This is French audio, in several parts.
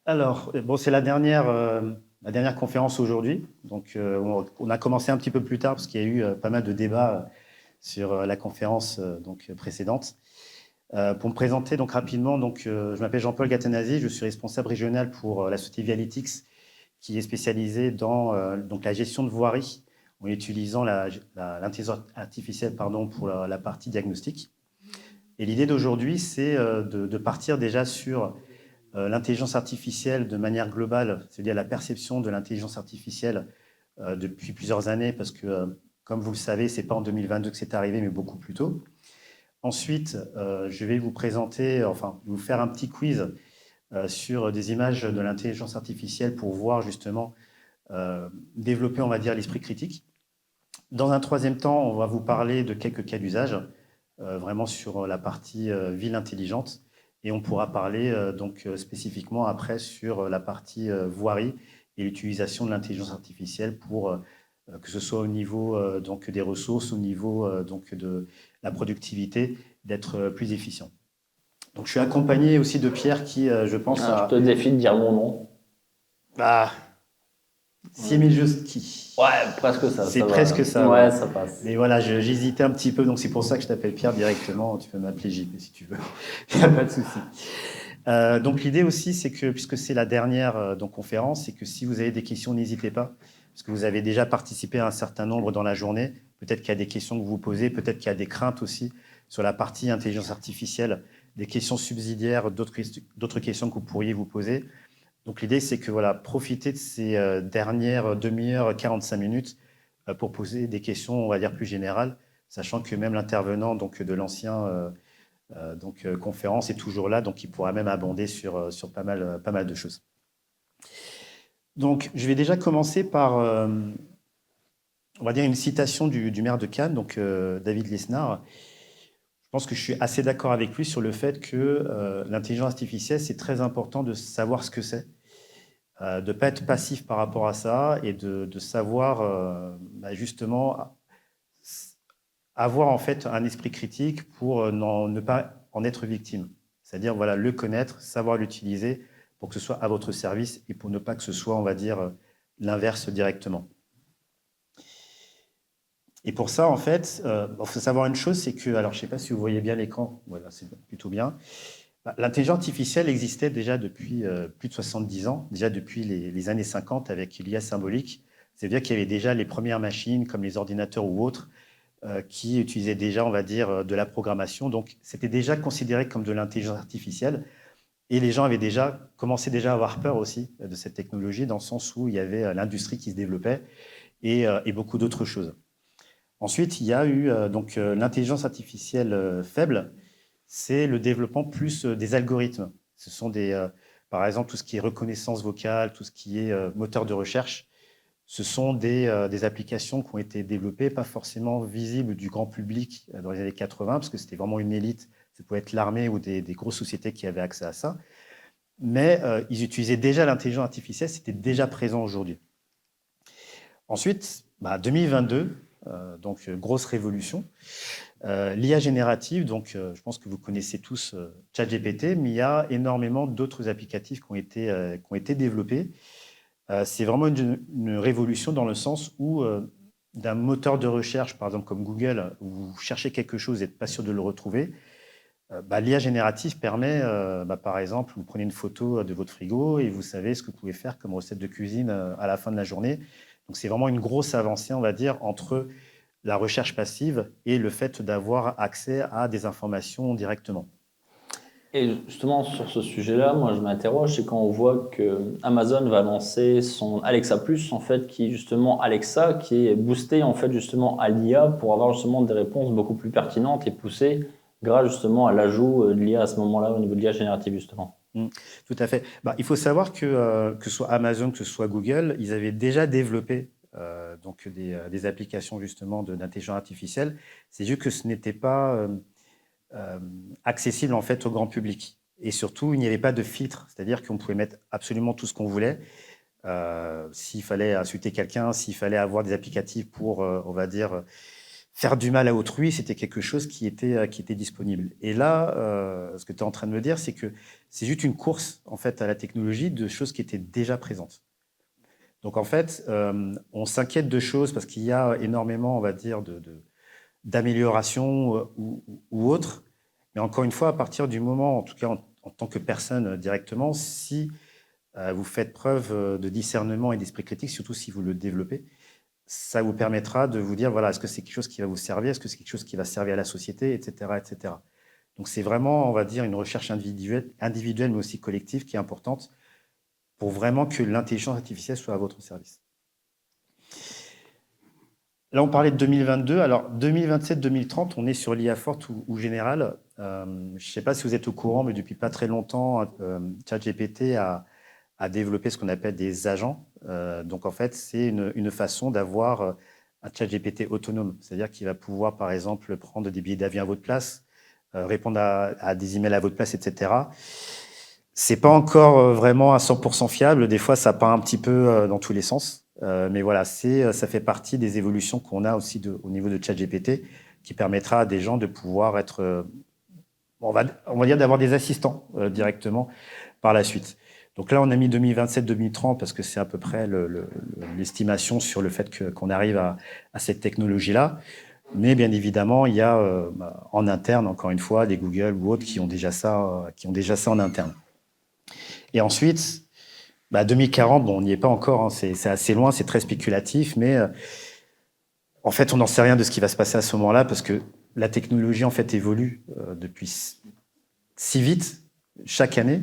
Alors, bon, c'est la dernière conférence aujourd'hui. Donc, on a commencé un petit peu plus tard parce qu'il y a eu pas mal de débats sur la conférence précédente. Pour me présenter donc rapidement, je m'appelle Jean-Paul Gattanasi, je suis responsable régional pour la société Vialytix, qui est spécialisée dans donc la gestion de voirie en utilisant l'intelligence artificielle pour la partie diagnostic. Et l'idée d'aujourd'hui, c'est de partir déjà sur l'intelligence artificielle de manière globale, c'est-à-dire la perception de l'intelligence artificielle depuis plusieurs années, parce que, comme vous le savez, ce n'est pas en 2022 que c'est arrivé, mais beaucoup plus tôt. Ensuite, je vais vous présenter, enfin, vous faire un petit quiz sur des images de l'intelligence artificielle pour voir justement développer, on va dire, l'esprit critique. Dans un troisième temps, on va vous parler de quelques cas d'usage, vraiment sur la partie ville intelligente. Et on pourra parler spécifiquement après sur la partie voirie et l'utilisation de l'intelligence artificielle pour que ce soit au niveau des ressources, au niveau de la productivité, d'être plus efficient. Donc je suis accompagné aussi de Pierre qui, je pense, Je te défie de dire mon nom. Ah, Siemiejoski. Ouais, presque ça. C'est Ça presque va. ça, Ouais, ouais. ça passe. Mais voilà, j'hésitais un petit peu, donc c'est pour ça que je t'appelle Pierre directement. Tu peux m'appeler JP si tu veux. Il n'y a pas de souci. Donc l'idée aussi, c'est que, puisque c'est la dernière conférence, c'est que si vous avez des questions, n'hésitez pas, parce que vous avez déjà participé à un certain nombre dans la journée. Peut-être qu'il y a des questions que vous vous posez, peut-être qu'il y a des craintes aussi sur la partie intelligence artificielle, des questions subsidiaires, d'autres questions que vous pourriez vous poser. Donc l'idée, c'est que voilà, profitez de ces dernières demi-heures, 45 minutes pour poser des questions, on va dire, plus générales, sachant que même l'intervenant de l'ancien conférence est toujours là, donc il pourra même abonder sur pas mal de choses. Donc je vais déjà commencer par, on va dire, une citation du maire de Cannes, David Lisnard. Je pense que je suis assez d'accord avec lui sur le fait que l'intelligence artificielle, c'est très important de savoir ce que c'est. De ne pas être passif par rapport à ça et de savoir justement avoir en fait un esprit critique pour ne pas en être victime. C'est-à-dire voilà, le connaître, savoir l'utiliser pour que ce soit à votre service et pour ne pas que ce soit, on va dire, l'inverse directement. Et pour ça, en fait, il faut savoir une chose, c'est que, alors je ne sais pas si vous voyez bien l'écran, voilà, c'est plutôt bien. L'intelligence artificielle existait déjà depuis plus de 70 ans, déjà depuis les années 50 avec l'IA symbolique. C'est-à-dire qu'il y avait déjà les premières machines comme les ordinateurs ou autres qui utilisaient déjà, on va dire, de la programmation. Donc, c'était déjà considéré comme de l'intelligence artificielle. Et les gens avaient déjà commencé déjà à avoir peur aussi de cette technologie dans le sens où il y avait l'industrie qui se développait et beaucoup d'autres choses. Ensuite, il y a eu l'intelligence artificielle faible, c'est le développement plus des algorithmes. Ce sont par exemple, tout ce qui est reconnaissance vocale, tout ce qui est moteur de recherche. Ce sont des applications qui ont été développées, pas forcément visibles du grand public dans les années 80, parce que c'était vraiment une élite. Ça pouvait être l'armée ou des grosses sociétés qui avaient accès à ça. Mais ils utilisaient déjà l'intelligence artificielle, c'était déjà présent aujourd'hui. Ensuite, 2022, grosse révolution. L'IA générative, je pense que vous connaissez tous ChatGPT, mais il y a énormément d'autres applicatifs qui ont été développés. C'est vraiment une révolution dans le sens où d'un moteur de recherche, par exemple comme Google, où vous cherchez quelque chose et n'êtes pas sûr de le retrouver, l'IA générative permet, par exemple, vous prenez une photo de votre frigo et vous savez ce que vous pouvez faire comme recette de cuisine à la fin de la journée. Donc c'est vraiment une grosse avancée, on va dire, entre la recherche passive et le fait d'avoir accès à des informations directement. Et justement, sur ce sujet-là, moi, je m'interroge, c'est quand on voit que Amazon va lancer son Alexa Plus, en fait, qui est justement Alexa, qui est boosté, en fait, justement, à l'IA pour avoir justement des réponses beaucoup plus pertinentes et poussées grâce justement à l'ajout de l'IA à ce moment-là au niveau de l'IA générative, justement. Tout à fait. Il faut savoir que ce soit Amazon, que ce soit Google, ils avaient déjà développé des applications justement d'intelligence artificielle. C'est juste que ce n'était pas accessible en fait au grand public. Et surtout, il n'y avait pas de filtre, c'est-à-dire qu'on pouvait mettre absolument tout ce qu'on voulait. S'il fallait insulter quelqu'un, s'il fallait avoir des applicatifs pour, on va dire, faire du mal à autrui, c'était quelque chose qui était disponible. Et là, ce que tu es en train de me dire, c'est que c'est juste une course en fait à la technologie de choses qui étaient déjà présentes. Donc en fait, on s'inquiète de choses parce qu'il y a énormément, on va dire, d'améliorations ou autres. Mais encore une fois, à partir du moment, en tout cas en tant que personne directement, si vous faites preuve de discernement et d'esprit critique, surtout si vous le développez, ça vous permettra de vous dire, voilà, est-ce que c'est quelque chose qui va vous servir, est-ce que c'est quelque chose qui va servir à la société, etc., etc. Donc c'est vraiment, on va dire, une recherche individuelle, mais aussi collective, qui est importante pour vraiment que l'intelligence artificielle soit à votre service. Là, on parlait de 2022. Alors, 2027-2030, on est sur l'IA forte ou générale. Je ne sais pas si vous êtes au courant, mais depuis pas très longtemps, ChatGPT a développé ce qu'on appelle des agents. Donc, en fait, c'est une façon d'avoir un ChatGPT autonome. C'est-à-dire qu'il va pouvoir, par exemple, prendre des billets d'avion à votre place, répondre à des emails à votre place, etc. C'est pas encore vraiment à 100% fiable. Des fois, ça part un petit peu dans tous les sens. Mais voilà, ça fait partie des évolutions qu'on a aussi au niveau de ChatGPT, qui permettra à des gens de pouvoir être, on va dire, d'avoir des assistants directement par la suite. Donc là, on a mis 2027-2030 parce que c'est à peu près l'estimation sur le fait qu'on arrive à cette technologie-là. Mais bien évidemment, il y a en interne, encore une fois, des Google ou autres qui ont déjà ça en interne. Et ensuite, 2040, bon, on n'y est pas encore, hein, c'est assez loin, c'est très spéculatif, mais en fait, on n'en sait rien de ce qui va se passer à ce moment-là parce que la technologie, en fait, évolue depuis si vite, chaque année.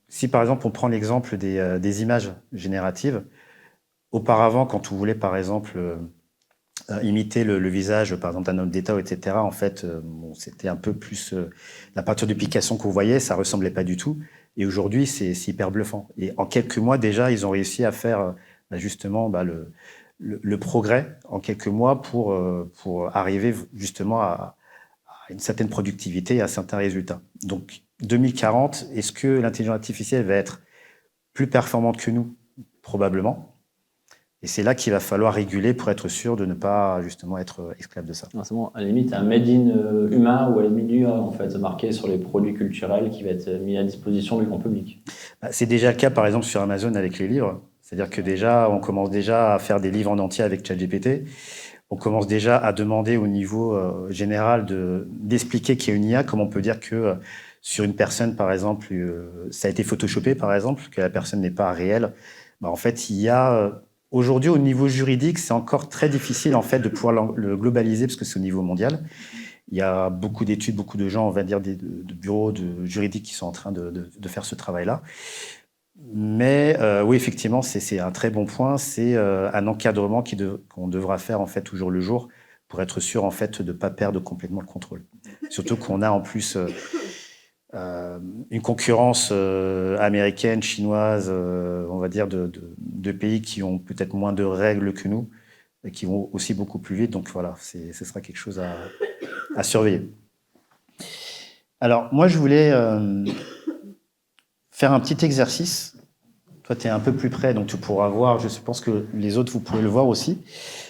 Si, par exemple, on prend l'exemple des images génératives, auparavant, quand on voulait, par exemple, imiter le visage, par exemple, d'un homme d'État, etc., en fait, c'était un peu plus la peinture de Picasso qu'on voyait, ça ressemblait pas du tout. Et aujourd'hui, c'est hyper bluffant. Et en quelques mois, déjà, ils ont réussi à faire justement le progrès en quelques mois pour arriver justement à une certaine productivité et à certains résultats. Donc, 2040, est-ce que l'intelligence artificielle va être plus performante que nous? Probablement. Et c'est là qu'il va falloir réguler pour être sûr de ne pas justement être esclave de ça. Non, c'est bon. À la limite, un made in humain ou à la limite en fait, marqué sur les produits culturels qui va être mis à disposition du grand public. C'est déjà le cas, par exemple, sur Amazon avec les livres. C'est-à-dire que déjà, on commence déjà à faire des livres en entier avec ChatGPT. On commence déjà à demander au niveau général d'expliquer qu'il y a une IA, comme on peut dire que sur une personne, par exemple, ça a été photoshopé, par exemple, que la personne n'est pas réelle. En fait, il y a... Aujourd'hui, au niveau juridique, c'est encore très difficile en fait de pouvoir le globaliser parce que c'est au niveau mondial. Il y a beaucoup d'études, beaucoup de gens, on va dire, de bureaux juridiques qui sont en train de faire ce travail-là. Mais oui, effectivement, c'est un très bon point. C'est un encadrement qu'on devra faire en fait au jour le jour pour être sûr en fait de ne pas perdre complètement le contrôle. Surtout qu'on a en plus une concurrence américaine, chinoise, on va dire, de pays qui ont peut-être moins de règles que nous et qui vont aussi beaucoup plus vite. Donc voilà, ce sera quelque chose à surveiller. Alors, moi, je voulais faire un petit exercice. Toi, tu es un peu plus près, donc tu pourras voir. Je pense que les autres, vous pouvez le voir aussi.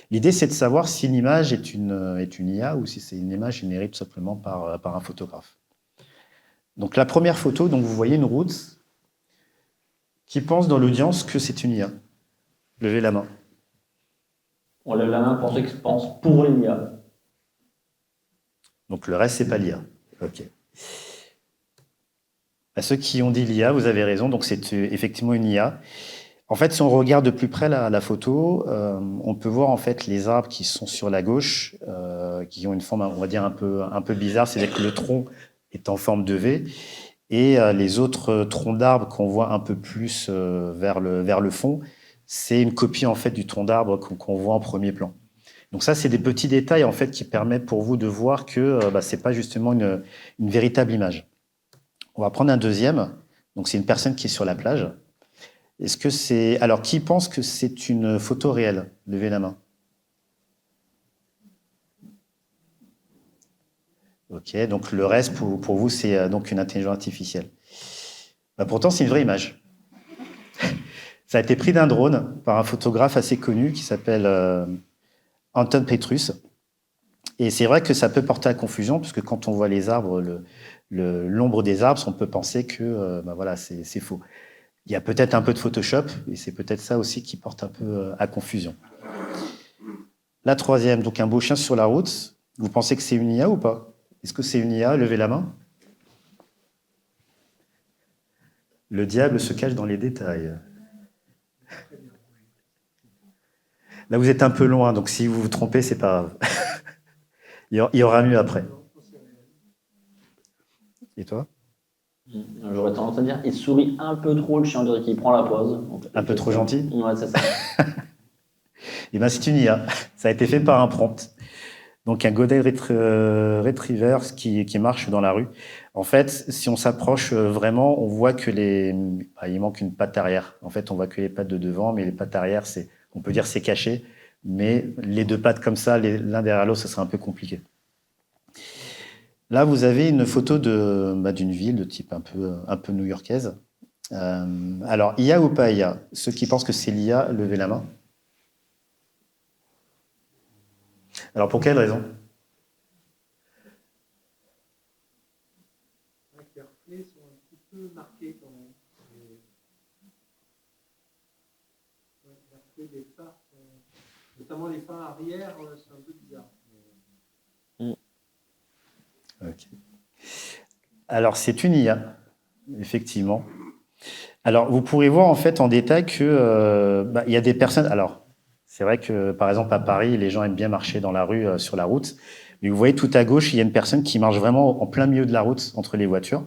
L'idée, c'est de savoir si l'image est une IA ou si c'est une image générée tout simplement par un photographe. Donc la première photo, donc vous voyez une route. Qui pense dans l'audience que c'est une IA? Levez la main. On lève la main pour ceux qui pensent pour l'IA. Donc le reste, c'est pas l'IA. Ok. À ceux qui ont dit l'IA, vous avez raison. Donc c'est effectivement une IA. En fait, si on regarde de plus près la photo, on peut voir en fait les arbres qui sont sur la gauche, qui ont une forme, on va dire un peu bizarre. C'est-à-dire que le tronc est en forme de V. Et les autres troncs d'arbres qu'on voit un peu plus vers le fond, c'est une copie en fait du tronc d'arbre qu'on voit en premier plan. Donc ça, c'est des petits détails en fait qui permettent pour vous de voir que c'est pas justement une véritable image. On va prendre un deuxième. Donc c'est une personne qui est sur la plage. Est-ce que c'est alors qui pense que c'est une photo réelle? Levez la main. Ok, donc le reste pour vous c'est donc une intelligence artificielle. Pourtant c'est une vraie image. Ça a été pris d'un drone par un photographe assez connu qui s'appelle Anton Petrus. Et c'est vrai que ça peut porter à confusion, parce que quand on voit les arbres, l'ombre des arbres, on peut penser que voilà, c'est faux. Il y a peut-être un peu de Photoshop, et c'est peut-être ça aussi qui porte un peu à confusion. La troisième, donc un beau chien sur la route. Vous pensez que c'est une IA ou pas? Est-ce que c'est une IA? Levez la main. Le diable se cache dans les détails. Là, vous êtes un peu loin, donc si vous vous trompez, c'est pas grave. Il y aura mieux après. Et toi? J'aurais tendance à dire, il sourit un peu trop, le chien, on dirait qu'il prend la pose. Donc, Un peu trop gentil? Ouais, c'est ça. Eh bien, c'est une IA. Ça a été fait par un prompt. Donc, un Golden Retriever qui marche dans la rue. En fait, si on s'approche vraiment, on voit que il manque une patte arrière. En fait, on voit que les pattes de devant, mais les pattes arrière, on peut dire c'est caché. Mais les deux pattes comme ça, l'un derrière l'autre, ça serait un peu compliqué. Là, vous avez une photo d'une ville de type un peu new-yorkaise. Alors, IA ou pas IA? Ceux qui pensent que c'est l'IA, levez la main. Alors, pour quelle raison? Les reflets sont un petit peu marqués quand même. Les reflets des phares, notamment les phares arrière, c'est un peu bizarre. Okay. Alors, c'est une IA, effectivement. Alors, vous pourrez voir en fait en détail que il y a des personnes. Alors, c'est vrai que par exemple à Paris, les gens aiment bien marcher dans la rue, sur la route. Mais vous voyez tout à gauche, il y a une personne qui marche vraiment en plein milieu de la route entre les voitures.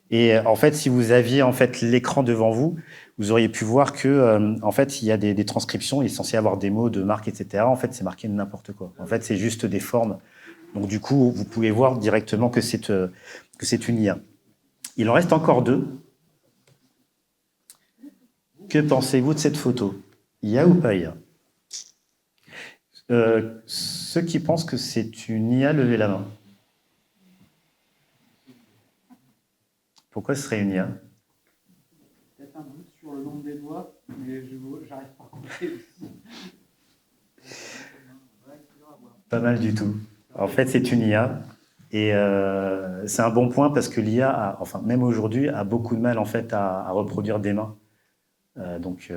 Et en fait, si vous aviez en fait l'écran devant vous, vous auriez pu voir que en fait, il y a des transcriptions. Il est censé y avoir des mots de marque, etc. En fait, c'est marqué n'importe quoi. En fait, c'est juste des formes. Donc du coup, vous pouvez voir directement que c'est une IA. Il en reste encore deux. Que pensez-vous de cette photo? IA ou pas IA? Ceux qui pensent que c'est une IA, levez la main. Pourquoi ce serait une IA? Peut-être un doute sur le nombre des doigts, mais j'arrive pas à compter aussi. Pas mal du tout. En fait, c'est une IA. Et c'est un bon point parce que l'IA, enfin même aujourd'hui, a beaucoup de mal en fait à reproduire des mains. Donc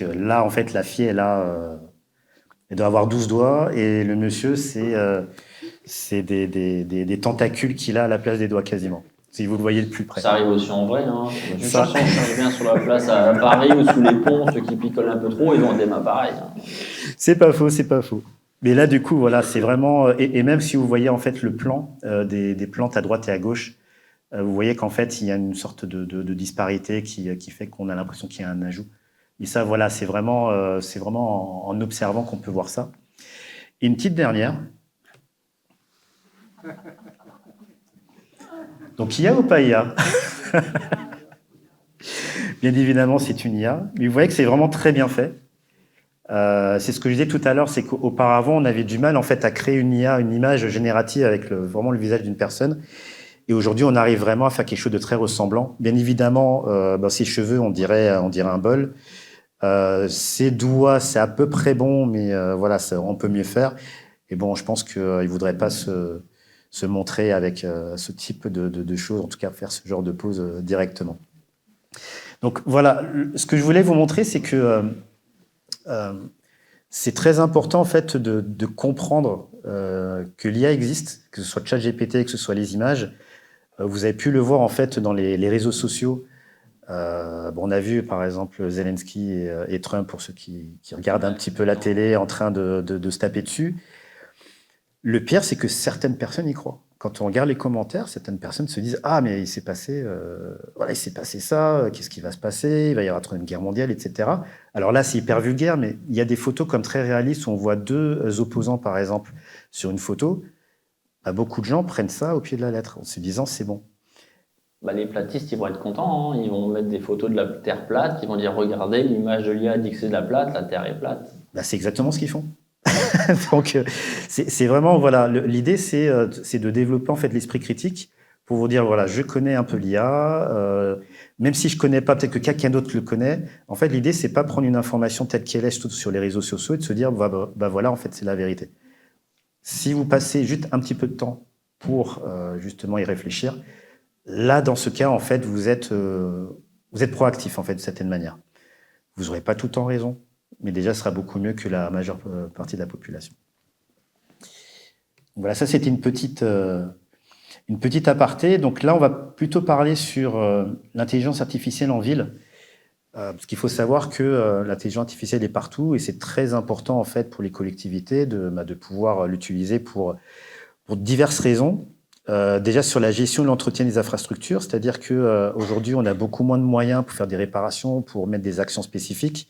là, en fait, la fille, elle doit avoir 12 doigts et le monsieur, c'est des tentacules qu'il a à la place des doigts quasiment. Si vous le voyez de plus près. Ça arrive aussi en vrai. Une chanson change bien sur la place à Paris ou sous les ponts, ceux qui picolent un peu trop, ils ont des mains pareilles. C'est pas faux, c'est pas faux. Mais là, du coup, voilà, c'est vraiment... Et même si vous voyez en fait le plan des plantes à droite et à gauche, vous voyez qu'en fait, il y a une sorte de disparité qui fait qu'on a l'impression qu'il y a un ajout. Et ça, voilà, c'est vraiment en observant qu'on peut voir ça. Et une petite dernière. Donc, IA ou pas IA? Bien évidemment, c'est une IA. Mais vous voyez que c'est vraiment très bien fait. C'est ce que je disais tout à l'heure, c'est qu'auparavant, on avait du mal en fait à créer une IA, une image générative avec vraiment le visage d'une personne. Et aujourd'hui, on arrive vraiment à faire quelque chose de très ressemblant. Bien évidemment, ses cheveux, on dirait un bol. Ses doigts, c'est à peu près bon, mais voilà, on peut mieux faire. Et bon, je pense qu'il ne voudrait pas se montrer avec ce type de choses, en tout cas faire ce genre de pose directement. Donc voilà, ce que je voulais vous montrer, c'est que c'est très important en fait de comprendre que l'IA existe, que ce soit ChatGPT, que ce soit les images. Vous avez pu le voir en fait dans les réseaux sociaux. On a vu par exemple Zelensky et Trump, pour ceux qui regardent un petit peu la télé, en train de se taper dessus. Le pire, c'est que certaines personnes y croient. Quand on regarde les commentaires, certaines personnes se disent « Ah, mais il s'est passé ça, qu'est-ce qui va se passer? Il va y avoir une guerre mondiale, etc. » Alors là, c'est hyper vulgaire, mais il y a des photos comme très réalistes où on voit deux opposants, par exemple, sur une photo. Beaucoup de gens prennent ça au pied de la lettre en se disant « C'est bon. » Les platistes, ils vont être contents. Ils vont mettre des photos de la Terre plate. Ils vont dire « Regardez, l'image de l'IA dit que c'est de la plate, la Terre est plate. » C'est exactement ce qu'ils font. Donc, c'est vraiment, voilà, l'idée, c'est de développer en fait l'esprit critique pour vous dire, voilà, je connais un peu l'IA, même si je ne connais pas, peut-être que quelqu'un d'autre le connaît. En fait, l'idée, c'est pas prendre une information telle qu'elle est sur les réseaux sociaux et de se dire, voilà, en fait, c'est la vérité. Si vous passez juste un petit peu de temps pour justement y réfléchir, là, dans ce cas, en fait, vous êtes proactif, en fait, de certaine manière. Vous n'aurez pas tout le temps raison, mais déjà, ce sera beaucoup mieux que la majeure partie de la population. Voilà, ça, c'était une petite aparté. Donc là, on va plutôt parler sur l'intelligence artificielle en ville, parce qu'il faut savoir que l'intelligence artificielle est partout et c'est très important, en fait, pour les collectivités de pouvoir l'utiliser pour diverses raisons. Déjà sur la gestion et l'entretien des infrastructures, c'est-à-dire qu'aujourd'hui, on a beaucoup moins de moyens pour faire des réparations, pour mettre des actions spécifiques.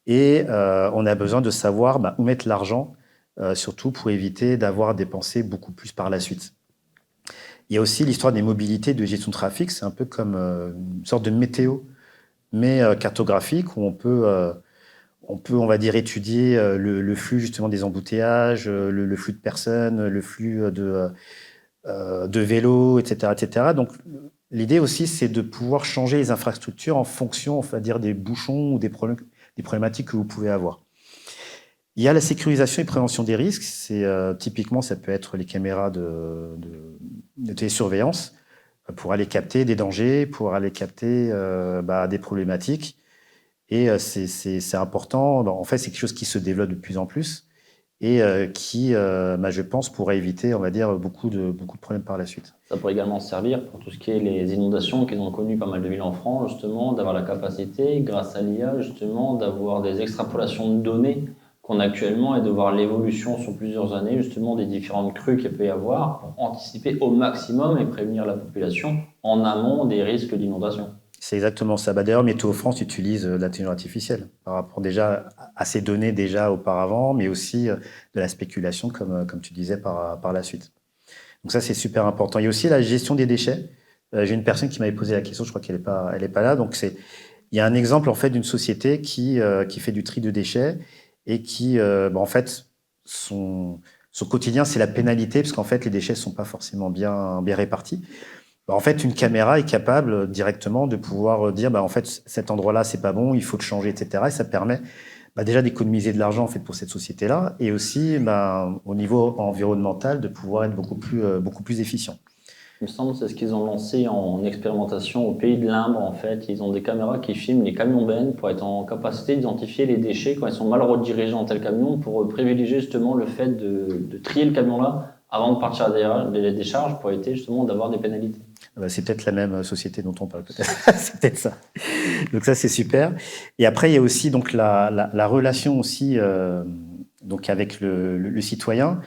Et on a besoin de savoir où mettre l'argent, surtout pour éviter d'avoir à dépenser beaucoup plus par la suite. Il y a aussi l'histoire des mobilités de gestion de trafic. C'est un peu comme une sorte de météo, mais cartographique, où on peut, on va dire, étudier le flux justement des embouteillages, le flux de personnes, le flux de vélos, etc., etc. Donc, l'idée aussi, c'est de pouvoir changer les infrastructures en fonction, on va dire, des bouchons ou des problématiques que vous pouvez avoir. Il y a la sécurisation et prévention des risques. Typiquement, ça peut être les caméras de télésurveillance pour aller capter des dangers, pour aller capter des problématiques. Et c'est important. En fait, c'est quelque chose qui se développe de plus en plus et qui, je pense, pourrait éviter, on va dire, beaucoup de problèmes par la suite. Ça pourrait également servir pour tout ce qui est les inondations qu'ils ont connues pas mal de villes en France, justement, d'avoir la capacité, grâce à l'IA, justement, d'avoir des extrapolations de données qu'on a actuellement et de voir l'évolution sur plusieurs années, justement, des différentes crues qu'il peut y avoir pour anticiper au maximum et prévenir la population en amont des risques d'inondation. C'est exactement ça. D'ailleurs, Météo France utilise l'intelligence artificielle par rapport déjà à ces données déjà auparavant, mais aussi de la spéculation, comme tu disais, par la suite. Donc ça, c'est super important. Il y a aussi la gestion des déchets. J'ai une personne qui m'avait posé la question, je crois qu'elle est pas là. Donc il y a un exemple en fait d'une société qui fait du tri de déchets et qui, en fait, son quotidien, c'est la pénalité, parce qu'en fait, les déchets ne sont pas forcément bien répartis. En fait, une caméra est capable directement de pouvoir dire, en fait, cet endroit-là, c'est pas bon, il faut le changer, etc. Et ça permet déjà d'économiser de l'argent en fait pour cette société-là, et aussi au niveau environnemental de pouvoir être beaucoup plus efficient. Il me semble que c'est ce qu'ils ont lancé en expérimentation au pays de l'Imbre. En fait, ils ont des caméras qui filment les camions bennes pour être en capacité d'identifier les déchets quand ils sont mal redirigés dans tel camion, pour privilégier justement le fait de trier le camion-là avant de partir à des décharges, pour éviter justement d'avoir des pénalités. C'est peut-être la même société dont on parle, peut-être. C'est peut-être ça. Donc ça, c'est super. Et après, il y a aussi donc la relation aussi donc avec le citoyen.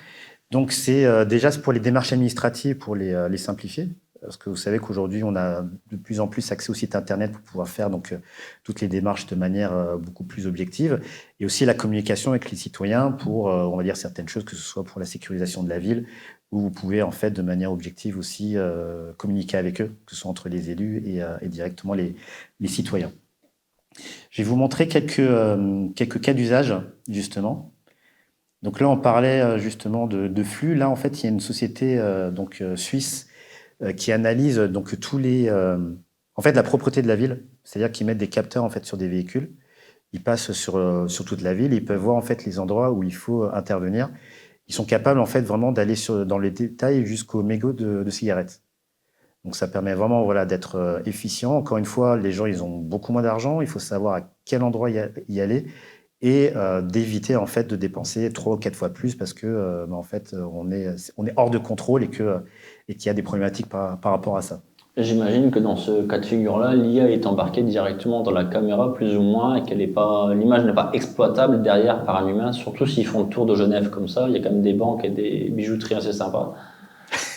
Donc c'est déjà pour les démarches administratives, pour les simplifier. Parce que vous savez qu'aujourd'hui, on a de plus en plus accès au site internet pour pouvoir faire toutes les démarches de manière beaucoup plus objective. Et aussi la communication avec les citoyens pour, on va dire, certaines choses, que ce soit pour la sécurisation de la ville, où vous pouvez, en fait, de manière objective aussi communiquer avec eux, que ce soit entre les élus et directement les citoyens. Je vais vous montrer quelques cas d'usage, justement. Donc là, on parlait justement de flux. Là, en fait, il y a une société suisse qui analyse donc tous en fait, la propreté de la ville. C'est-à-dire qu'ils mettent des capteurs en fait sur des véhicules. Ils passent sur toute la ville. Ils peuvent voir en fait les endroits où il faut intervenir. Ils sont capables en fait vraiment d'aller dans les détails jusqu'au mégot de cigarettes. Donc ça permet vraiment d'être efficient. Encore une fois, les gens ils ont beaucoup moins d'argent. Il faut savoir à quel endroit y aller et d'éviter en fait de dépenser 3 ou 4 fois plus, parce que en fait on est hors de contrôle et qu'il y a des problématiques par rapport à ça. J'imagine que dans ce cas de figure-là, l'IA est embarquée directement dans la caméra, plus ou moins, et l'image n'est pas exploitable derrière par un humain, surtout s'ils font le tour de Genève comme ça. Il y a quand même des banques et des bijouteries assez sympas.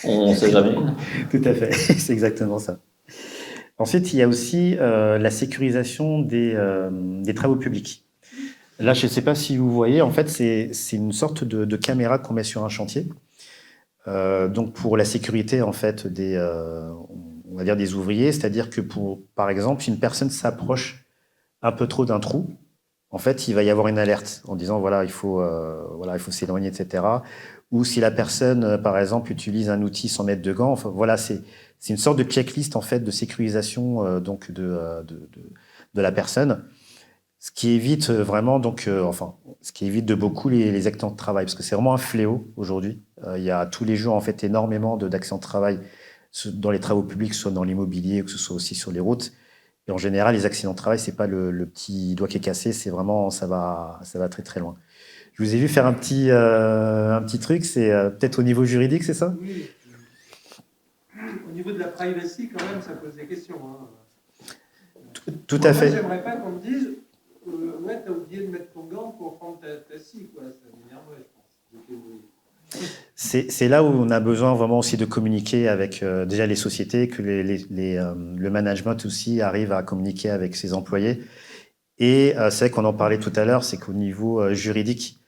On ne sait jamais. Tout à fait, c'est exactement ça. Ensuite, il y a aussi la sécurisation des travaux publics. Là, je ne sais pas si vous voyez, en fait, c'est une sorte de caméra qu'on met sur un chantier. Donc, pour la sécurité, en fait, on va dire des ouvriers, c'est-à-dire que par exemple, si une personne s'approche un peu trop d'un trou, en fait, il va y avoir une alerte en disant, il faut s'éloigner, etc. Ou si la personne, par exemple, utilise un outil sans mettre de gants, enfin, c'est une sorte de checklist en fait de sécurisation donc de la personne, ce qui évite vraiment ce qui évite de beaucoup les accidents de travail, parce que c'est vraiment un fléau aujourd'hui. Il y a tous les jours en fait énormément d'accidents de travail dans les travaux publics, soit dans l'immobilier, que ce soit aussi sur les routes. Et en général, les accidents de travail, c'est pas le petit doigt qui est cassé, c'est vraiment ça va très très loin. Je vous ai vu faire un petit truc, c'est peut-être au niveau juridique, c'est ça? Oui. Au niveau de la privacy, quand même, ça pose des questions. Tout à fait. Moi, j'aimerais pas qu'on me dise ouais, t'as oublié de mettre ton gant pour prendre ta scie, quoi. Ça m'énerverait, je pense. C'est là où on a besoin vraiment aussi de communiquer avec déjà les sociétés, que le management aussi arrive à communiquer avec ses employés. Et c'est vrai qu'on en parlait tout à l'heure, c'est qu'au niveau juridique,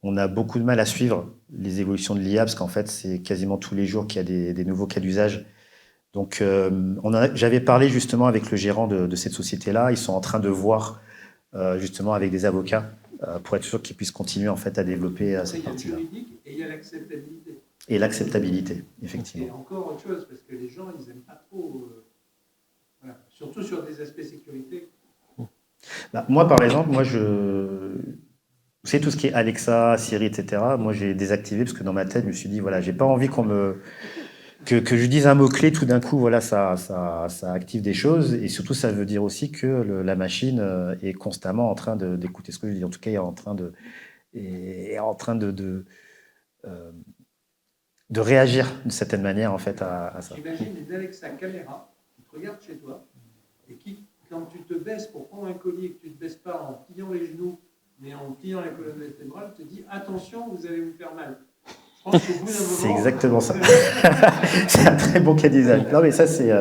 on a beaucoup de mal à suivre les évolutions de l'IA, parce qu'en fait, c'est quasiment tous les jours qu'il y a des nouveaux cas d'usage. Donc, j'avais parlé justement avec le gérant de cette société-là. Ils sont en train de voir justement avec des avocats pour être sûr qu'ils puissent continuer en fait à développer cette partie-là. Il y a le juridique et il y a l'acceptabilité. Et l'acceptabilité, effectivement. Et encore autre chose, parce que les gens, ils n'aiment pas trop, voilà. Surtout sur des aspects sécurité. Bah, moi, par exemple, vous savez, tout ce qui est Alexa, Siri, etc., moi, j'ai désactivé parce que dans ma tête, je me suis dit, voilà, j'ai pas envie que je dise un mot-clé, tout d'un coup, voilà, ça active des choses. Et surtout, ça veut dire aussi que la machine est constamment en train d'écouter ce que je dis. En tout cas, elle est en train de réagir d'une certaine manière, en fait, à ça. J'imagine une Alexa caméra qui te regarde chez toi et qui, quand tu te baisses pour prendre un colis et que tu ne te baisses pas en pliant les genoux, mais en pliant la colonne vertébrale, te dit attention, vous allez vous faire mal. Je pense qu'au bout d'un moment, c'est exactement ça. C'est un très bon cas d'usage. Non, mais ça, c'est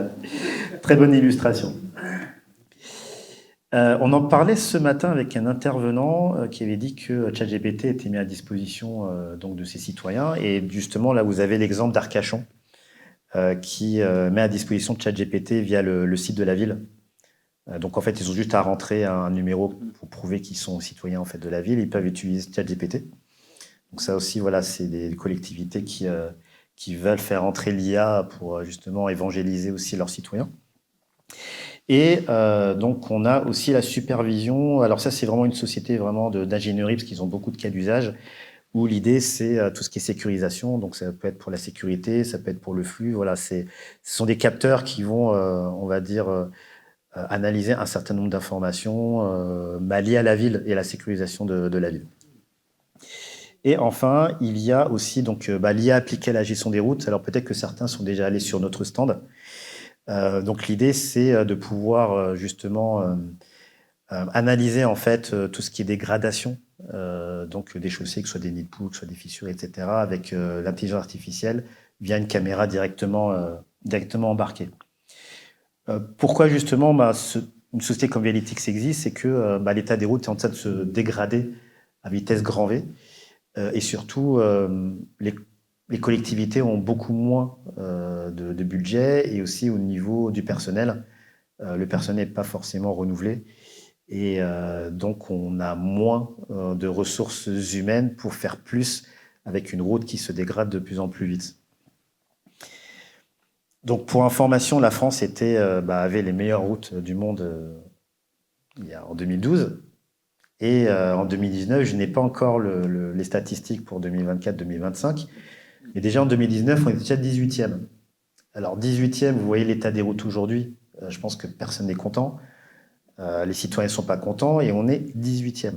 très bonne illustration. On en parlait ce matin avec un intervenant qui avait dit que ChatGPT était mis à disposition donc de ses citoyens. Et justement, là, vous avez l'exemple d'Arcachon qui met à disposition ChatGPT via le site de la ville. Donc, en fait, ils ont juste à rentrer un numéro pour prouver qu'ils sont citoyens en fait, de la ville. Ils peuvent utiliser ChatGPT. Donc, ça aussi, voilà, c'est des collectivités qui veulent faire entrer l'IA pour justement évangéliser aussi leurs citoyens. Et donc, on a aussi la supervision. Alors ça, c'est vraiment une société vraiment d'ingénierie, parce qu'ils ont beaucoup de cas d'usage, où l'idée, c'est tout ce qui est sécurisation. Donc, ça peut être pour la sécurité, ça peut être pour le flux. Voilà, ce sont des capteurs qui vont, on va dire, analyser un certain nombre d'informations liées à la ville et à la sécurisation de la ville. Et enfin, il y a aussi donc, l'IA appliquée à la gestion des routes. Alors, peut-être que certains sont déjà allés sur notre stand. Donc l'idée, c'est de pouvoir justement analyser en fait tout ce qui est dégradation, donc des chaussées, que ce soit des nids de poules, que ce soit des fissures, etc., avec l'intelligence artificielle via une caméra directement embarquée. Pourquoi justement une société comme Vialytix existe, c'est que l'état des routes est en train de se dégrader à vitesse grand V, et surtout les collectivités ont beaucoup moins de budget, et aussi au niveau du personnel. Le personnel n'est pas forcément renouvelé, et donc on a moins de ressources humaines pour faire plus avec une route qui se dégrade de plus en plus vite. Donc pour information, la France avait les meilleures routes du monde en 2012. Et en 2019, je n'ai pas encore les statistiques pour 2024-2025. Mais déjà en 2019, on était déjà 18e. Alors 18e, vous voyez l'état des routes aujourd'hui. Je pense que personne n'est content. Les citoyens ne sont pas contents et on est 18e.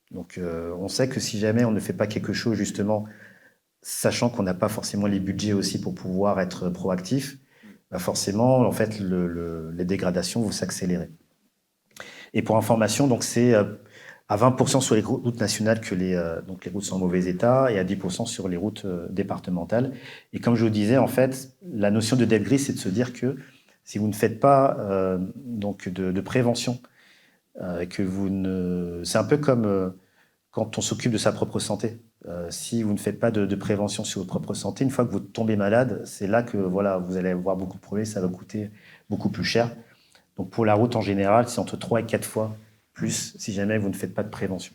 Donc on sait que si jamais on ne fait pas quelque chose justement, sachant qu'on n'a pas forcément les budgets aussi pour pouvoir être proactif, forcément, en fait, les dégradations vont s'accélérer. Et pour information, donc c'est à 20% sur les routes nationales que les routes sont en mauvais état, et à 10% sur les routes départementales. Et comme je vous disais, en fait, la notion de debris, c'est de se dire que si vous ne faites pas de prévention, c'est un peu comme quand on s'occupe de sa propre santé. Si vous ne faites pas de prévention sur votre propre santé, une fois que vous tombez malade, c'est là que voilà, vous allez avoir beaucoup de problèmes, ça va coûter beaucoup plus cher. Donc pour la route en général, c'est entre 3 et 4 fois plus si jamais vous ne faites pas de prévention.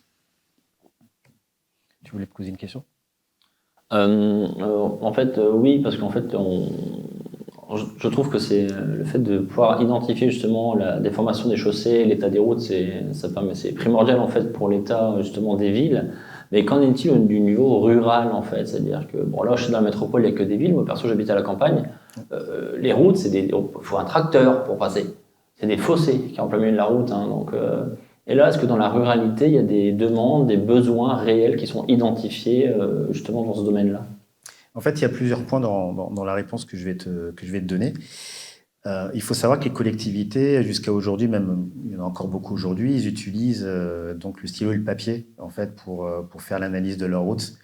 Tu voulais te poser une question ? En fait, oui, parce qu'en fait, Je trouve que c'est le fait de pouvoir identifier justement la déformation des chaussées, l'état des routes, c'est primordial en fait pour l'état justement des villes. Mais qu'en est-il du niveau rural en fait? C'est-à-dire que bon là je suis dans la métropole, il n'y a que des villes. Moi perso j'habite à la campagne. Les routes, il faut un tracteur pour passer. C'est des fossés qui sont en plein milieu de la route. Hein, et là, est-ce que dans la ruralité, il y a des demandes, des besoins réels qui sont identifiés justement dans ce domaine-là? En fait, il y a plusieurs points dans la réponse que je vais te donner. Il faut savoir que les collectivités, jusqu'à aujourd'hui, même il y en a encore beaucoup aujourd'hui, ils utilisent donc le stylo et le papier en fait pour faire l'analyse de leurs routes.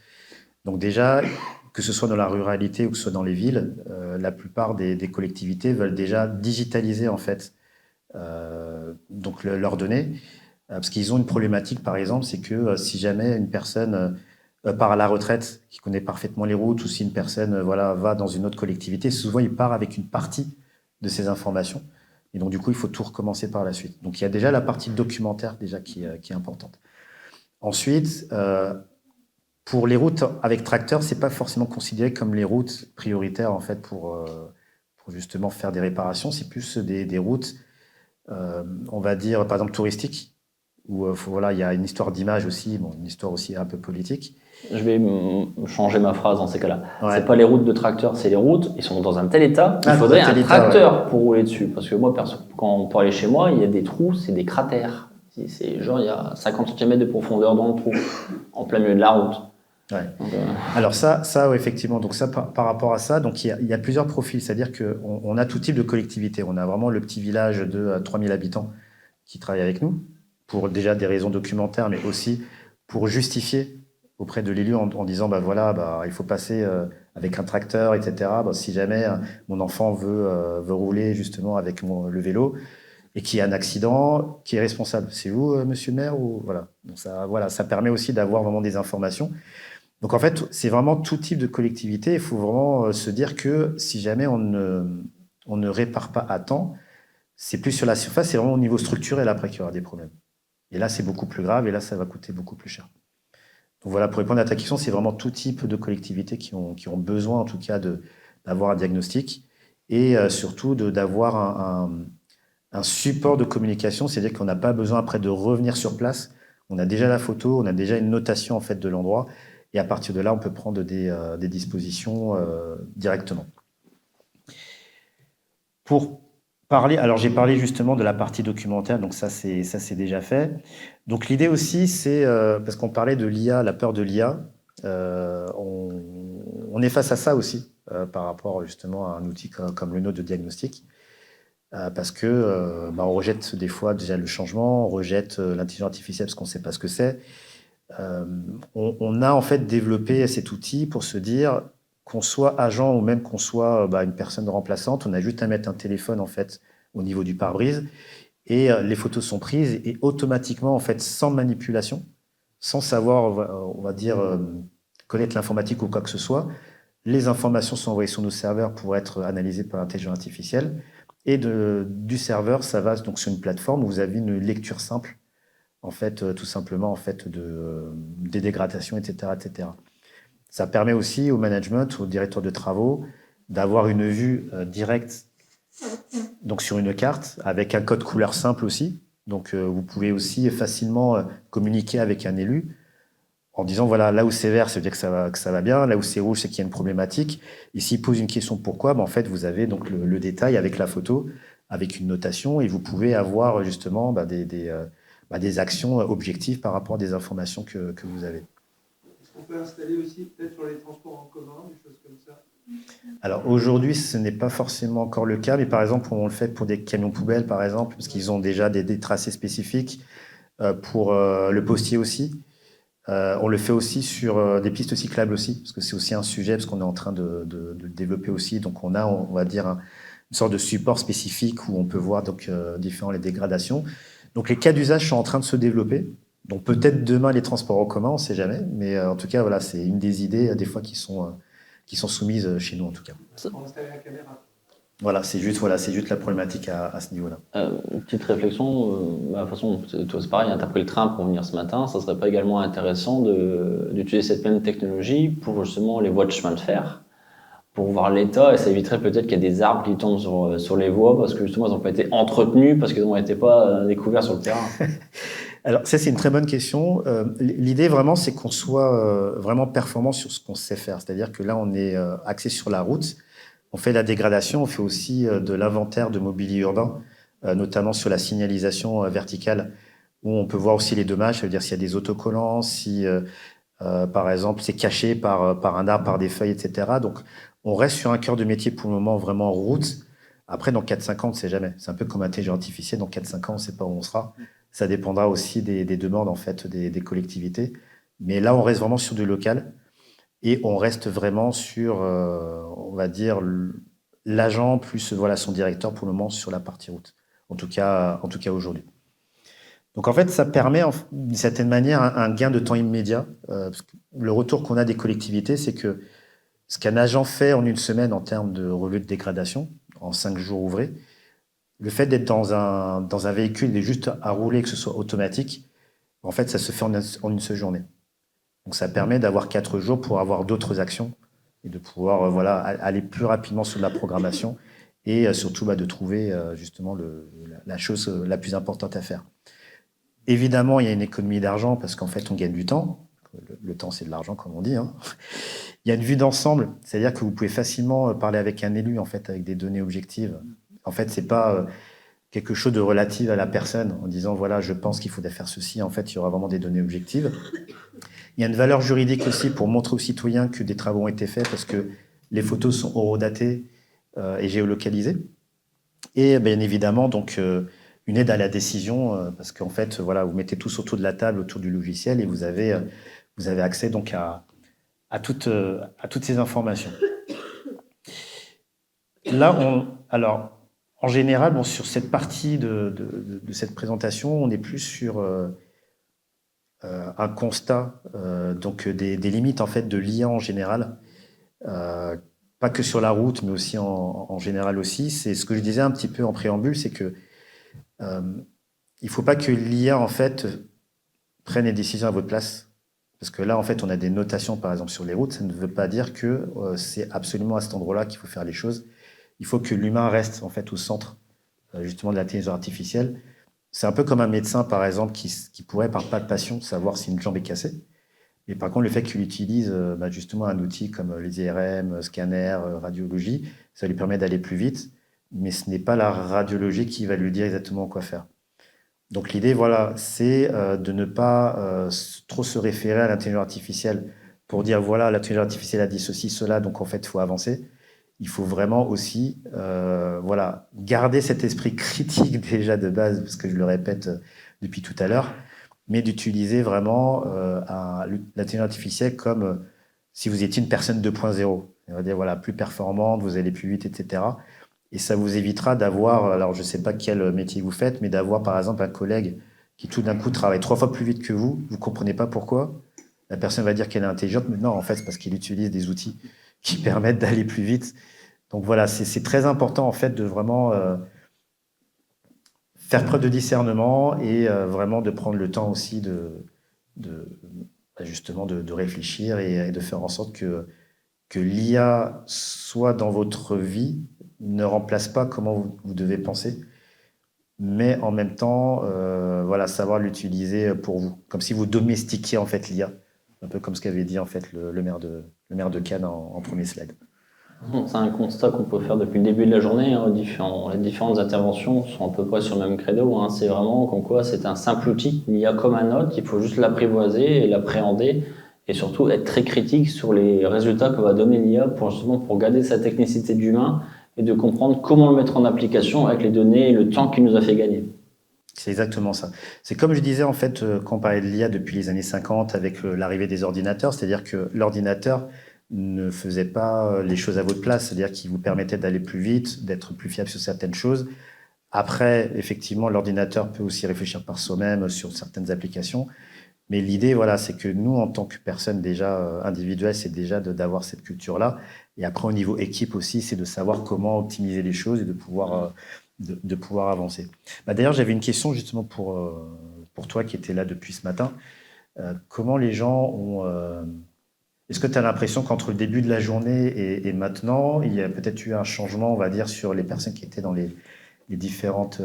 Donc déjà, que ce soit dans la ruralité ou que ce soit dans les villes, la plupart des collectivités veulent déjà digitaliser en fait donc leurs données, parce qu'ils ont une problématique par exemple, c'est que si jamais une personne part à la retraite, qui connaît parfaitement les routes, ou si une personne voilà, va dans une autre collectivité, souvent il part avec une partie de ces informations. Et donc du coup, il faut tout recommencer par la suite. Donc il y a déjà la partie documentaire déjà qui est importante. Ensuite, pour les routes avec tracteur, c'est pas forcément considéré comme les routes prioritaires en fait pour justement faire des réparations. C'est plus des routes, on va dire par exemple touristiques, où voilà, il y a une histoire d'image aussi, bon, une histoire aussi un peu politique. Je vais changer ma phrase dans ces cas-là. Ouais. C'est pas les routes de tracteurs, c'est les routes. Ils sont dans un tel état qu'il faudrait un tracteur pour rouler dessus. Parce que moi, pour aller chez moi, il y a des trous, c'est des cratères. C'est genre, il y a 50 cm de profondeur dans le trou, en plein milieu de la route. Ouais. Donc, alors ça ouais, effectivement. Donc ça, par rapport à ça, donc il y a plusieurs profils. C'est-à-dire qu'on a tout type de collectivité. On a vraiment le petit village de 3000 habitants qui travaille avec nous, pour déjà des raisons documentaires, mais aussi pour justifier auprès de l'élu en disant il faut passer avec un tracteur, etc. Si jamais mon enfant veut rouler justement avec le vélo et qu'il y a un accident, qui est responsable? C'est vous, monsieur le maire, ou voilà. Donc ça permet aussi d'avoir vraiment des informations. Donc en fait, c'est vraiment tout type de collectivité. Il faut vraiment se dire que si jamais on ne répare pas à temps, c'est plus sur la surface, c'est vraiment au niveau structurel après qu'il y aura des problèmes. Et là, c'est beaucoup plus grave et là, ça va coûter beaucoup plus cher. Donc voilà, pour répondre à ta question, c'est vraiment tout type de collectivités qui ont besoin, en tout cas, d'avoir un diagnostic et surtout d'avoir un support de communication, c'est-à-dire qu'on n'a pas besoin après de revenir sur place. On a déjà la photo, on a déjà une notation en fait de l'endroit et à partir de là, on peut prendre des dispositions directement. Pour parler, alors j'ai parlé justement de la partie documentaire, donc ça c'est déjà fait. Donc l'idée aussi, c'est, parce qu'on parlait de l'IA, la peur de l'IA, on est face à ça aussi, par rapport justement à un outil comme le nôtre de diagnostic, parce que on rejette des fois déjà le changement, on rejette l'intelligence artificielle parce qu'on ne sait pas ce que c'est. On a en fait développé cet outil pour se dire qu'on soit agent ou même qu'on soit une personne remplaçante, on a juste à mettre un téléphone en fait au niveau du pare-brise et les photos sont prises et automatiquement en fait sans manipulation, sans savoir on va dire connaître l'informatique ou quoi que ce soit, les informations sont envoyées sur nos serveurs pour être analysées par l'intelligence artificielle et du serveur ça va donc sur une plateforme où vous avez une lecture simple en fait tout simplement en fait des dégradations etc. Ça permet aussi au management, au directeur de travaux, d'avoir une vue directe donc sur une carte, avec un code couleur simple aussi. Donc vous pouvez aussi facilement communiquer avec un élu en disant voilà, là où c'est vert, ça veut dire que ça va bien, là où c'est rouge, c'est qu'il y a une problématique. Et s'il pose une question pourquoi, en fait, vous avez donc le détail avec la photo, avec une notation, et vous pouvez avoir justement des actions objectives par rapport à des informations que vous avez. On peut installer aussi peut-être sur les transports en commun, des choses comme ça? Alors aujourd'hui, ce n'est pas forcément encore le cas, mais par exemple, on le fait pour des camions poubelles, par exemple, parce qu'ils ont déjà des tracés spécifiques. Pour le postier aussi. On le fait aussi sur des pistes cyclables aussi, parce que c'est aussi un sujet, parce qu'on est en train de le développer aussi. Donc on a, on va dire, une sorte de support spécifique où on peut voir donc, différentes les dégradations. Donc les cas d'usage sont en train de se développer. Donc peut-être demain les transports en commun, on ne sait jamais, mais en tout cas voilà, c'est une des idées des fois qui sont soumises chez nous en tout cas. Pour installer la caméra. Voilà, c'est juste la problématique à ce niveau-là. Petite réflexion, de toute façon, toi c'est pareil, tu as pris le train pour venir ce matin, ça serait pas également intéressant d'utiliser cette même technologie pour justement les voies de chemin de fer pour voir l'état, et ça éviterait peut-être qu'il y ait des arbres qui tombent sur les voies parce que justement ils n'ont pas été entretenus parce qu'ils n'ont été pas découverts sur le terrain. Alors, ça, c'est une très bonne question. L'idée, vraiment, c'est qu'on soit vraiment performant sur ce qu'on sait faire. C'est-à-dire que là, on est axé sur la route. On fait la dégradation, on fait aussi de l'inventaire de mobilier urbain, notamment sur la signalisation verticale, où on peut voir aussi les dommages. Ça veut dire s'il y a des autocollants, si, par exemple, c'est caché par un arbre, par des feuilles, etc. Donc, on reste sur un cœur de métier pour le moment vraiment route. Après, dans 4-5 ans, on ne sait jamais. C'est un peu comme l'intelligence artificielle. Dans 4-5 ans, on ne sait pas où on sera. Ça dépendra aussi des demandes en fait, des collectivités. Mais là, on reste vraiment sur du local et on reste vraiment sur, on va dire, l'agent plus voilà, son directeur pour le moment sur la partie route. En tout cas aujourd'hui. Donc en fait, ça permet d'une certaine manière un gain de temps immédiat. Parce que le retour qu'on a des collectivités, c'est que ce qu'un agent fait en une semaine en termes de relevé de dégradation, en 5 jours ouvrés, le fait d'être dans un véhicule et juste à rouler, que ce soit automatique, en fait, ça se fait en une seule journée. Donc, ça permet d'avoir 4 jours pour avoir d'autres actions et de pouvoir voilà, aller plus rapidement sur la programmation et surtout de trouver justement la chose la plus importante à faire. Évidemment, il y a une économie d'argent parce qu'en fait, on gagne du temps. Le temps, c'est de l'argent, comme on dit. Hein. Il y a une vue d'ensemble, c'est-à-dire que vous pouvez facilement parler avec un élu en fait, avec des données objectives. En fait, c'est pas quelque chose de relatif à la personne en disant voilà, je pense qu'il faudrait faire ceci. En fait, il y aura vraiment des données objectives. Il y a une valeur juridique aussi pour montrer aux citoyens que des travaux ont été faits parce que les photos sont horodatées et géolocalisées. Et bien évidemment, donc, une aide à la décision parce qu'en fait, voilà, vous mettez tous autour de la table, autour du logiciel et vous avez accès donc à toutes ces informations. Là, alors, en général, bon, sur cette partie de cette présentation, on est plus sur un constat donc des limites en fait de l'IA en général, pas que sur la route, mais aussi en général aussi. C'est ce que je disais un petit peu en préambule, c'est que il faut pas que l'IA en fait prenne les décisions à votre place. Parce que là, en fait, on a des notations, par exemple, sur les routes. Ça ne veut pas dire que c'est absolument à cet endroit-là qu'il faut faire les choses. Il faut que l'humain reste, en fait, au centre, justement, de l'intelligence artificielle. C'est un peu comme un médecin, par exemple, qui pourrait, par pas de passion, savoir si une jambe est cassée. Mais par contre, le fait qu'il utilise justement un outil comme les IRM, scanner, radiologie, ça lui permet d'aller plus vite. Mais ce n'est pas la radiologie qui va lui dire exactement quoi faire. Donc l'idée, voilà, c'est de ne pas trop se référer à l'intelligence artificielle pour dire, voilà, l'intelligence artificielle a dit ceci, cela, donc en fait, il faut avancer. Il faut vraiment aussi voilà, garder cet esprit critique déjà de base, parce que je le répète depuis tout à l'heure, mais d'utiliser vraiment l'intelligence artificielle comme si vous étiez une personne 2.0. On va dire, voilà, plus performante, vous allez plus vite, etc. Et ça vous évitera d'avoir, alors je ne sais pas quel métier vous faites, mais d'avoir par exemple un collègue qui tout d'un coup travaille 3 fois plus vite que vous ne comprenez pas pourquoi. La personne va dire qu'elle est intelligente, mais non, en fait, c'est parce qu'il utilise des outils qui permettent d'aller plus vite. Donc voilà, c'est très important en fait de vraiment faire preuve de discernement et vraiment de prendre le temps aussi justement de réfléchir et de faire en sorte que l'IA soit dans votre vie, ne remplace pas comment vous devez penser, mais en même temps, voilà, savoir l'utiliser pour vous, comme si vous domestiquiez en fait l'IA, un peu comme ce qu'avait dit en fait le maire de Cannes en premier slide. C'est un constat qu'on peut faire depuis le début de la journée. Hein, les différentes interventions sont à peu près sur le même credo. Hein. C'est vraiment comme quoi c'est un simple outil, l'IA comme un autre, il faut juste l'apprivoiser et l'appréhender et surtout être très critique sur les résultats que va donner l'IA pour garder sa technicité d'humain et de comprendre comment le mettre en application avec les données et le temps qu'il nous a fait gagner. C'est exactement ça. C'est comme je disais en fait quand on parlait de l'IA depuis les années 50 avec l'arrivée des ordinateurs, c'est-à-dire que l'ordinateur ne faisait pas les choses à votre place, c'est-à-dire qu'il vous permettait d'aller plus vite, d'être plus fiable sur certaines choses. Après, effectivement, l'ordinateur peut aussi réfléchir par soi-même sur certaines applications. Mais l'idée, voilà, c'est que nous, en tant que personne déjà individuelle, c'est déjà d'avoir cette culture-là. Et après, au niveau équipe aussi, c'est de savoir comment optimiser les choses et de pouvoir avancer. D'ailleurs, j'avais une question justement pour toi qui étais là depuis ce matin. Comment les gens ont Est-ce que tu as l'impression qu'entre le début de la journée et maintenant, il y a peut-être eu un changement, on va dire, sur les personnes qui étaient dans les différentes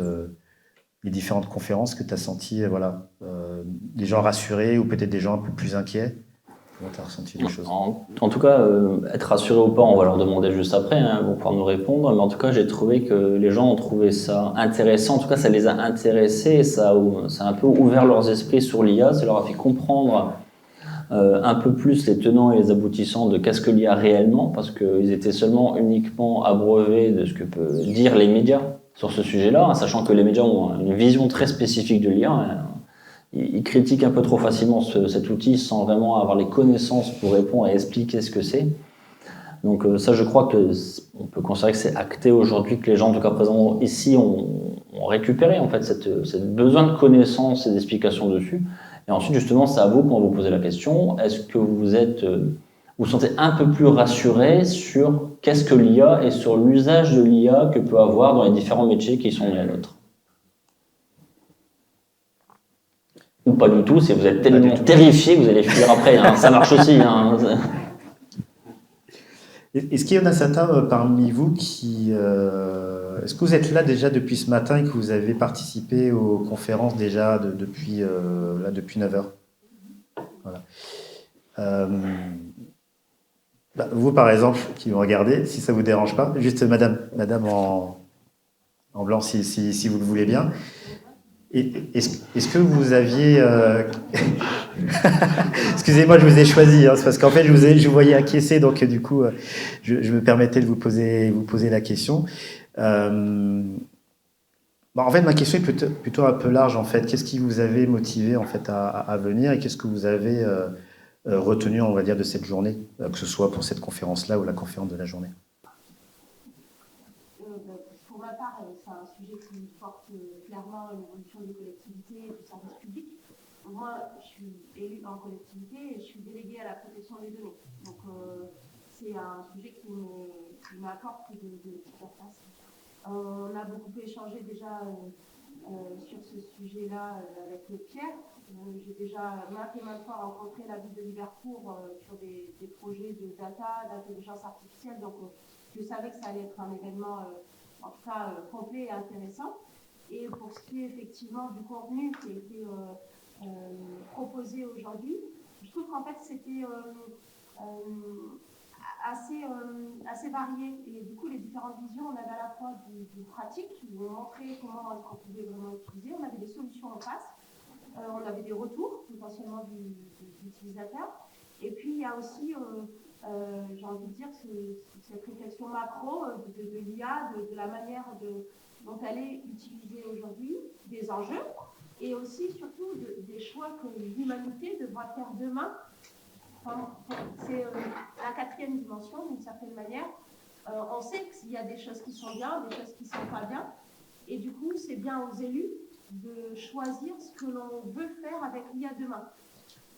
conférences que tu as senti, voilà, des gens rassurés ou peut-être des gens un peu plus inquiets? Comment tu as ressenti les choses? En tout cas, être rassuré ou pas, on va leur demander juste après, hein, ils vont pouvoir nous répondre. Mais en tout cas, j'ai trouvé que les gens ont trouvé ça intéressant. En tout cas, ça les a intéressés, ça a un peu ouvert leurs esprits sur l'IA, ça leur a fait comprendre un peu plus les tenants et les aboutissants de qu'est-ce que l'IA réellement, parce qu'ils étaient uniquement abreuvés de ce que peuvent dire les médias sur ce sujet-là, hein, sachant que les médias ont une vision très spécifique de l'IA. Hein. Ils critiquent un peu trop facilement cet outil sans vraiment avoir les connaissances pour répondre et expliquer ce que c'est. Donc ça, je crois qu'on peut considérer que c'est acté aujourd'hui, que les gens, en tout cas présents ici, ont récupéré en fait cette besoin de connaissances et d'explications dessus. Et ensuite, justement, c'est à vous quand vous posez la question, est-ce que vous sentez un peu plus rassuré sur qu'est-ce que l'IA et sur l'usage de l'IA que peut avoir dans les différents métiers qui sont les nôtres? Ou pas du tout, si vous êtes tellement terrifié que vous allez fuir après, hein. Ça marche aussi. Hein. Est-ce qu'il y en a certains parmi vous qui... est-ce que vous êtes là déjà depuis ce matin et que vous avez participé aux conférences déjà depuis 9 heures? Voilà. Vous, par exemple, qui me regardez, si ça ne vous dérange pas, juste madame en blanc, si vous le voulez bien. Est-ce que vous aviez... Excusez-moi, je vous ai choisi, hein, c'est parce qu'en fait, je vous voyais acquiescer, donc du coup, je me permettais de vous poser la question. En fait, ma question est plutôt un peu large, en fait. Qu'est-ce qui vous avait motivé, en fait, à venir et qu'est-ce que vous avez retenu, on va dire, de cette journée, que ce soit pour cette conférence-là ou la conférence de la journée? Pour ma part, c'est un sujet qui porte clairement l'évolution des collectivités et du service public. Moi, je suis élue en collectivité et je suis déléguée à la protection des données. Donc, c'est un sujet qui m'apporte de place. On a beaucoup échangé déjà sur ce sujet-là avec Pierre. J'ai déjà maintes et maintes fois rencontré la ville de Liverpool sur des projets de data, d'intelligence artificielle. Donc, je savais que ça allait être un événement, en tout cas, complet et intéressant. Et pour ce qui est effectivement du contenu qui a été proposé aujourd'hui, je trouve qu'en fait, c'était assez varié. Et du coup, les différentes visions, on avait à la fois du pratique, qui nous montrait comment est-ce qu'on pouvait vraiment utiliser. On avait des solutions en face. On avait des retours, potentiellement, des utilisateurs. Et puis, il y a aussi... j'ai envie de dire, cette réflexion macro de l'IA, de la manière dont elle est utilisée aujourd'hui, des enjeux, et aussi, surtout, des choix que l'humanité devra faire demain. C'est la quatrième dimension, d'une certaine manière. On sait qu'il y a des choses qui sont bien, des choses qui ne sont pas bien, et du coup, c'est bien aux élus de choisir ce que l'on veut faire avec l'IA demain.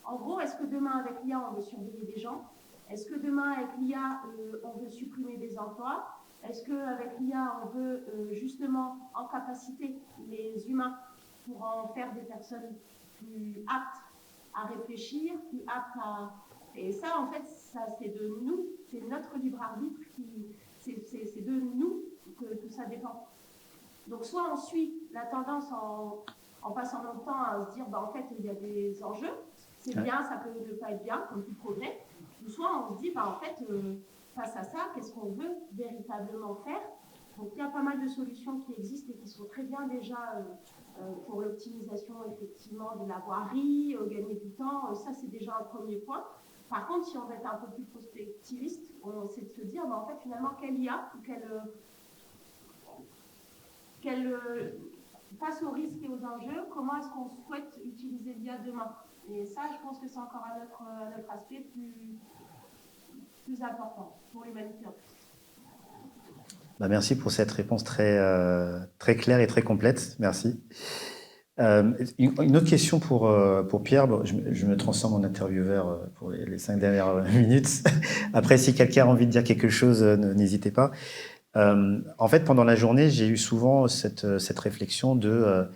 En gros, est-ce que demain, avec l'IA, on veut surveiller des gens? Est-ce que demain, avec l'IA, on veut supprimer des emplois? Est-ce qu'avec l'IA, on veut justement en capaciter les humains pour en faire des personnes plus aptes à réfléchir, plus aptes à... Et ça, en fait, ça, c'est de nous, c'est notre libre arbitre, c'est de nous que tout ça dépend. Donc, soit on suit la tendance en passant notre temps à se dire, en fait, il y a des enjeux, c'est bien, ça peut ne pas être bien, comme tout progrès. Ou soit on se dit, en fait, face à ça, qu'est-ce qu'on veut véritablement faire? Donc, il y a pas mal de solutions qui existent et qui sont très bien déjà pour l'optimisation, effectivement, de la voirie, gagner du temps. Ça, c'est déjà un premier point. Par contre, si on veut être un peu plus prospectiviste, c'est de se dire, en fait, finalement, quelle IA ou face aux risques et aux enjeux, comment est-ce qu'on souhaite utiliser l'IA demain? Et ça, je pense que c'est encore un autre aspect plus important pour l'humanité. Merci pour cette réponse très claire et très complète. Merci. Une autre question pour Pierre. Bon, je me transforme en intervieweur pour les 5 dernières minutes. Après, si quelqu'un a envie de dire quelque chose, n'hésitez pas. En fait, pendant la journée, j'ai eu souvent cette réflexion de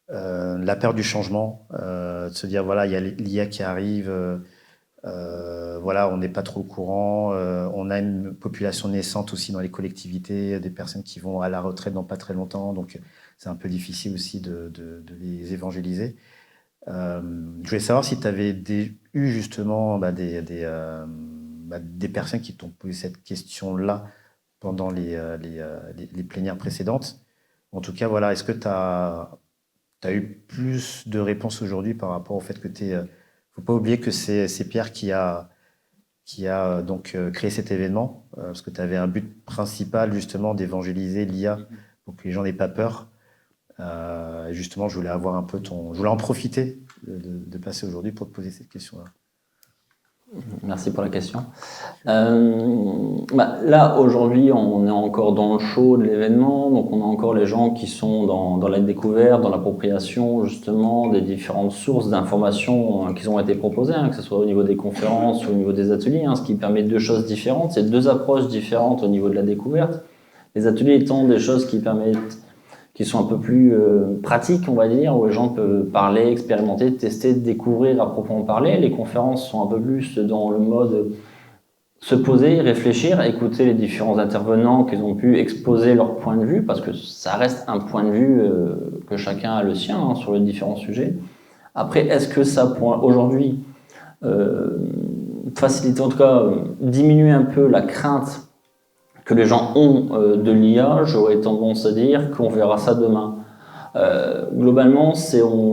la peur du changement, de se dire, voilà, il y a l'IA qui arrive, Voilà, on n'est pas trop au courant. On a une population naissante aussi dans les collectivités, des personnes qui vont à la retraite dans pas très longtemps, donc c'est un peu difficile aussi de les évangéliser. Je voulais savoir si tu avais eu justement des personnes qui t'ont posé cette question-là pendant les plénières précédentes. En tout cas, voilà, est-ce que tu as eu plus de réponses aujourd'hui par rapport au fait que tu es... faut pas oublier que c'est Pierre qui a donc créé cet événement, parce que tu avais un but principal justement d'évangéliser l'IA pour que les gens n'aient pas peur. Justement, je voulais avoir un peu je voulais en profiter de passer aujourd'hui pour te poser cette question-là. Merci pour la question. Là, aujourd'hui, on est encore dans le show de l'événement, donc on a encore les gens qui sont dans la découverte, dans l'appropriation justement des différentes sources d'informations qui ont été proposées, que ce soit au niveau des conférences ou au niveau des ateliers, ce qui permet deux choses différentes. C'est deux approches différentes au niveau de la découverte. Les ateliers étant des choses qui sont un peu plus pratiques, on va dire, où les gens peuvent parler, expérimenter, tester, découvrir à proprement parler. Les conférences sont un peu plus dans le mode se poser, réfléchir, écouter les différents intervenants qui ont pu exposer leur point de vue, parce que ça reste un point de vue que chacun a le sien sur les différents sujets. Après, est-ce que ça pourrait aujourd'hui faciliter, en tout cas diminuer un peu la crainte que les gens ont de l'IA? J'aurais tendance à dire qu'on verra ça demain. Globalement,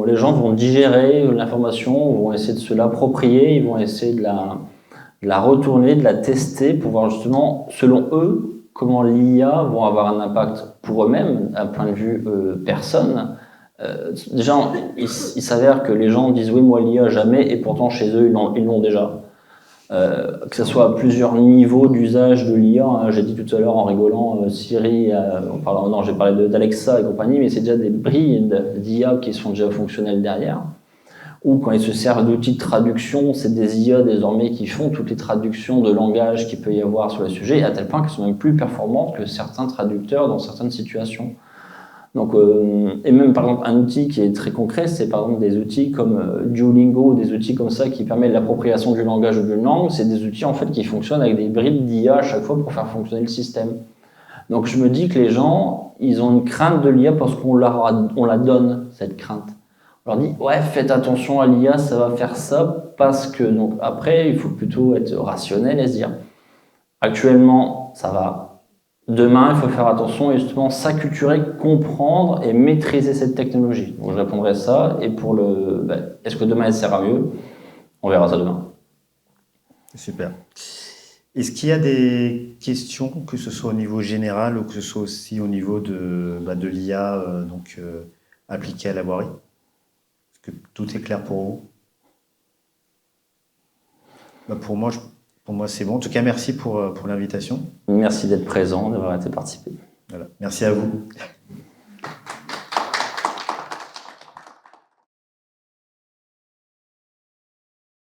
les gens vont digérer l'information, vont essayer de se l'approprier, ils vont essayer de la retourner, de la tester pour voir justement, selon eux, comment l'IA vont avoir un impact pour eux-mêmes, d'un point de vue personne. Déjà, il s'avère que les gens disent « oui, moi l'IA jamais », et pourtant chez eux, ils l'ont déjà. Que ce soit à plusieurs niveaux d'usage de l'IA, j'ai dit tout à l'heure en rigolant, Siri, j'ai parlé d'Alexa et compagnie, mais c'est déjà des brilles d'IA qui sont déjà fonctionnelles derrière. Ou quand ils se servent d'outils de traduction, c'est des IA désormais qui font toutes les traductions de langage qu'il peut y avoir sur le sujet, à tel point qu'elles sont même plus performantes que certains traducteurs dans certaines situations. Donc, et même par exemple un outil qui est très concret, c'est par exemple des outils comme Duolingo, des outils comme ça qui permettent l'appropriation du langage ou d'une langue. C'est des outils en fait qui fonctionnent avec des bribes d'IA à chaque fois pour faire fonctionner le système. Donc je me dis que les gens, ils ont une crainte de l'IA parce qu'on la donne, cette crainte. On leur dit ouais, faites attention à l'IA, ça va faire ça, parce que donc après il faut plutôt être rationnel et se dire actuellement ça va. Demain, il faut faire attention et justement s'acculturer, comprendre et maîtriser cette technologie. Donc, je répondrai ça. Et pour est-ce que demain elle sert mieux? On verra ça demain. Super. Est-ce qu'il y a des questions, que ce soit au niveau général ou que ce soit aussi au niveau de l'IA appliquée à la voirie? Est-ce que tout est clair pour vous? Pour moi, c'est bon. En tout cas, merci pour l'invitation. Merci d'être présent, d'avoir été participé. Voilà. Merci à vous.